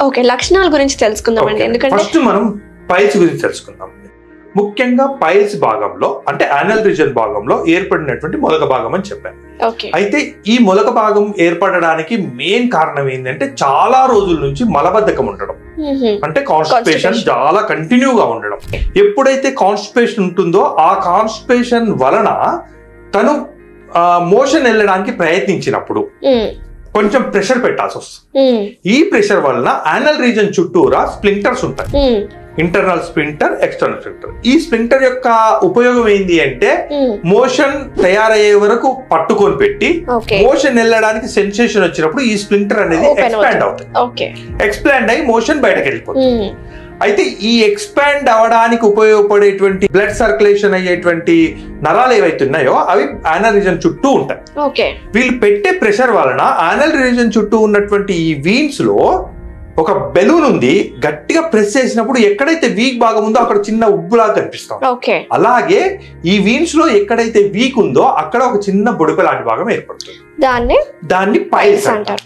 Okay, లక్షణాల గురించి తెలుసుకుందామండి. ఎందుకంటే ఫస్ట్ మనం పైల్స్ గురించి తెలుసుకుందాం. ముఖ్యంగా పైల్స్ భాగంలో అంటే యానల్ రీజన్ భాగంలో ఏర్పడినటువంటి మొలక భాగం అని చెప్పాను. అయితే ఈ మొలక భాగం ఏర్పడడానికి మెయిన్ కారణం ఏంటంటే చాలా రోజుల నుంచి మలబద్ధకం ఉండడం, అంటే కాన్స్టిపేషన్ చాలా కంటిన్యూగా ఉండడం. ఎప్పుడైతే కాన్స్టిపేషన్ ఉంటుందో ఆ కాన్స్టిపేషన్ వలన తను మోషన్ వెళ్ళడానికి ప్రయత్నించినప్పుడు కొంచెం ప్రెషర్ పెట్టాల్సి వస్తుంది. ఈ ప్రెషర్ వలన యానల్ రీజన్ చుట్టూరా స్ప్లింటర్స్ ఉంటాయి, ఇంటర్నల్ స్ప్లింటర్, ఎక్స్టర్నల్ స్ప్లింటర్. ఈ స్ప్లింటర్ యొక్క ఉపయోగం ఏంటి అంటే మోషన్ తయారయ్యే వరకు పట్టుకొని పెట్టి మోషన్ వెళ్ళడానికి సెన్సేషన్ వచ్చినప్పుడు ఈ స్ప్లింటర్ అనేది ఎక్స్పాండ్ అవుతుంది. ఎక్స్పాండ్ అయ్యి మోషన్ బయటకు వెళ్ళిపోతుంది. అయితే ఈ ఎక్స్పాండ్ అవడానికి ఉపయోగపడేటువంటి బ్లడ్ సర్క్యులేషన్ అయ్యేటువంటి నరాలు ఏవైతున్నాయో అవి యానల్ రీజన్ చుట్టూ ఉంటాయి. వీళ్ళు పెట్టే ప్రెషర్ వలన యానల్ రీజన్ చుట్టూ ఉన్నటువంటి ఈ వీన్స్ లో ఒక బెలూన్ ఉంది, గట్టిగా ప్రెస్ చేసినప్పుడు ఎక్కడైతే వీక్ భాగం ఉందో అక్కడ చిన్న ఉబ్బులాగా కనిపిస్తాం. అలాగే ఈ వీన్స్ లో ఎక్కడైతే వీక్ ఉందో అక్కడ ఒక చిన్న బొడిపె లాంటి భాగం ఏర్పడుతుంది. దాన్ని పైల్స్ అంటారు.